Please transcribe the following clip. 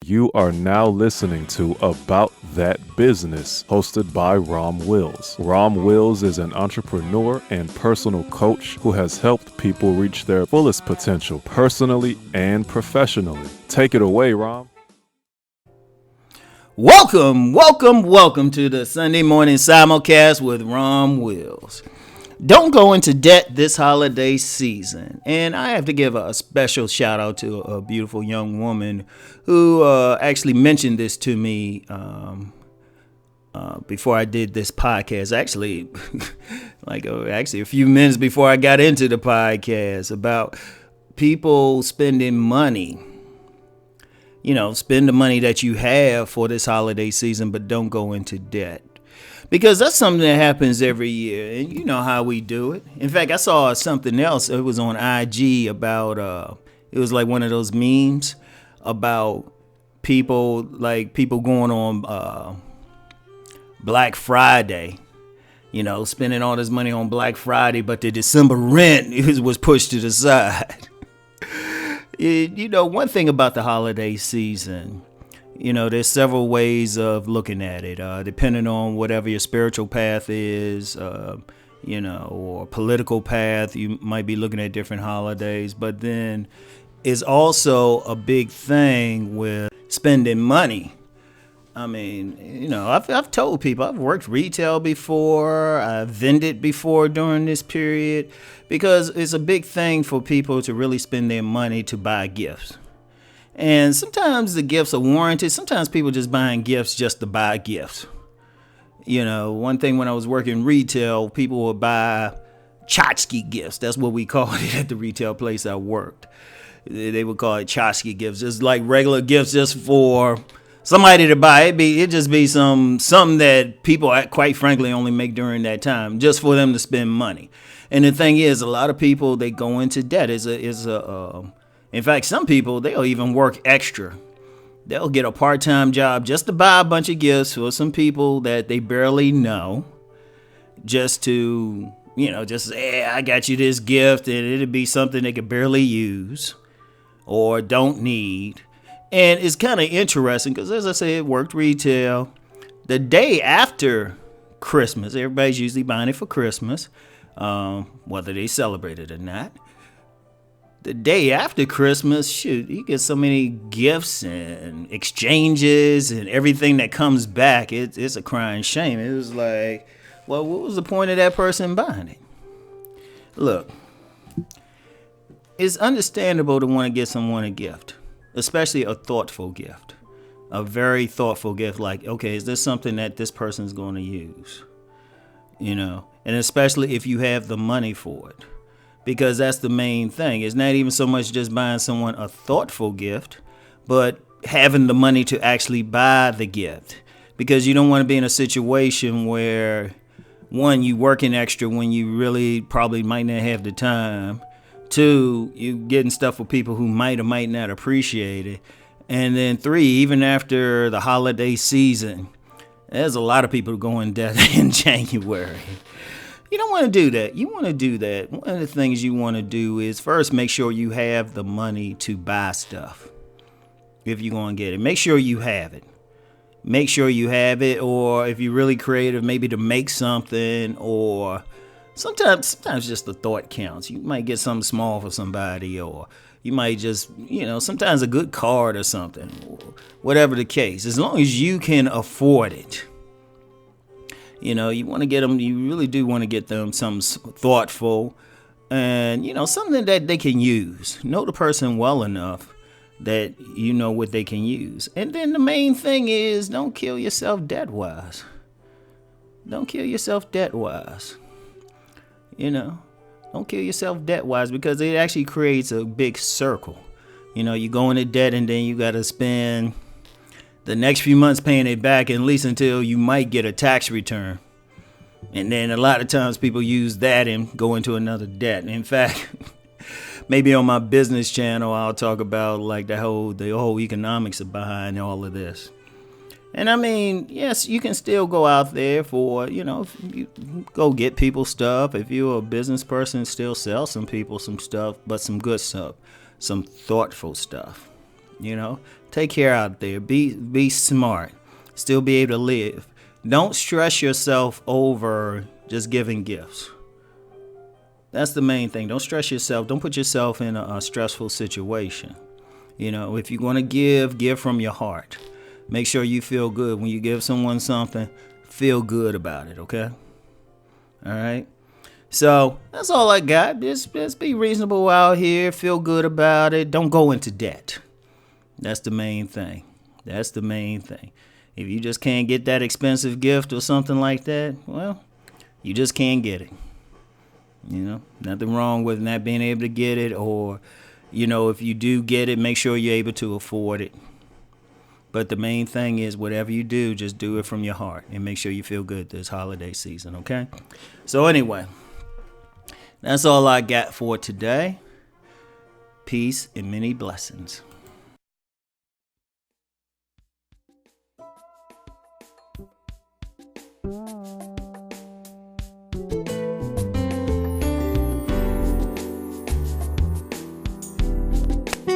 You are now listening to About That Business, hosted by Rom Wills. Rom Wills is an entrepreneur and personal coach who has helped people reach their fullest potential personally and professionally. Take it away, Rom. Welcome to the Sunday morning simulcast with Rom Wills. Don't go into debt this holiday season. And I have to give a special shout out to a beautiful young woman who actually mentioned this to me before I did this podcast. Actually, actually a few minutes before I got into the podcast, about people spending money. You know, spend the money that you have for this holiday season, but don't go into debt. Because that's something that happens every year, and you know how we do it. In fact, I saw something else. It was on IG about, it was like one of those memes about people going on Black Friday, you know, spending all this money on Black Friday, but the December rent was pushed to the side. You know, one thing about the holiday season, you know, there's several ways of looking at it, depending on whatever your spiritual path is, you know, or political path. You might be looking at different holidays, but then it's also a big thing with spending money. I mean, you know, I've told people I've worked retail before, I've vended before during this period, because it's a big thing for people to really spend their money to buy gifts. And sometimes the gifts are warranted. Sometimes people just buying gifts just to buy gifts. You know, one thing when I was working retail, people would buy tchotchke gifts. That's what we called it at the retail place I worked. They would call it tchotchke gifts. Just like regular gifts just for somebody to buy. It'd just be something that people, quite frankly, only make during that time, just for them to spend money. And the thing is, a lot of people, they go into debt. In fact, some people, they'll even work extra. They'll get a part-time job just to buy a bunch of gifts for some people that they barely know, just to, you know, just say, hey, I got you this gift, and it'll be something they could barely use or don't need. And it's kind of interesting because, as I said, worked retail. The day after Christmas, everybody's usually buying it for Christmas, whether they celebrate it or not. The day after Christmas, shoot, you get so many gifts and exchanges and everything that comes back. It's a crying shame. It was like, well, what was the point of that person buying it? Look, it's understandable to want to get someone a gift, especially a thoughtful gift, a very thoughtful gift. Like, okay, is this something that this person's going to use? You know, and especially if you have the money for it. Because that's the main thing. It's not even so much just buying someone a thoughtful gift, but having the money to actually buy the gift. Because you don't want to be in a situation where, one, you working extra when you really probably might not have the time. Two, you getting stuff for people who might or might not appreciate it. And then three, even after the holiday season, there's a lot of people going dead in January. You don't want to do that. You want to do that. One of the things you want to do is first make sure you have the money to buy stuff. If you're going to get it, make sure you have it. Make sure you have it, or if you're really creative, maybe to make something, or sometimes just the thought counts. You might get something small for somebody, or you might just, you know, sometimes a good card or something, or whatever the case. As long as you can afford it. You know, you want to get them, you really do want to get them something thoughtful and, you know, something that they can use. Know the person well enough that you know what they can use. And then the main thing is, don't kill yourself debt-wise. Don't kill yourself debt-wise. You know, don't kill yourself debt-wise, because it actually creates a big circle. You know, you go into debt and then you got to spend the next few months paying it back, at least until you might get a tax return. And then a lot of times people use that and go into another debt. In fact, maybe on my business channel, I'll talk about like the whole economics behind all of this. And I mean, yes, you can still go out there for, you know, you go get people stuff. If you're a business person, still sell some people some stuff, but some good stuff, some thoughtful stuff. Take care out there. Be smart. Still be able to live. Don't stress yourself over just giving gifts. That's the main thing. Don't stress yourself. Don't put yourself in a stressful situation. If you're going to give from your heart. Make sure you feel good. When you give someone something, feel good about it, okay? All right? So that's all I got. Just be reasonable out here. Feel good about it. Don't go into debt. That's the main thing. If you just can't get that expensive gift or something like that, well, you just can't get it. Nothing wrong with not being able to get it, or, if you do get it, make sure you're able to afford it. But the main thing is, whatever you do, just do it from your heart and make sure you feel good this holiday season, okay? So anyway, that's all I got for today. Peace and many blessings.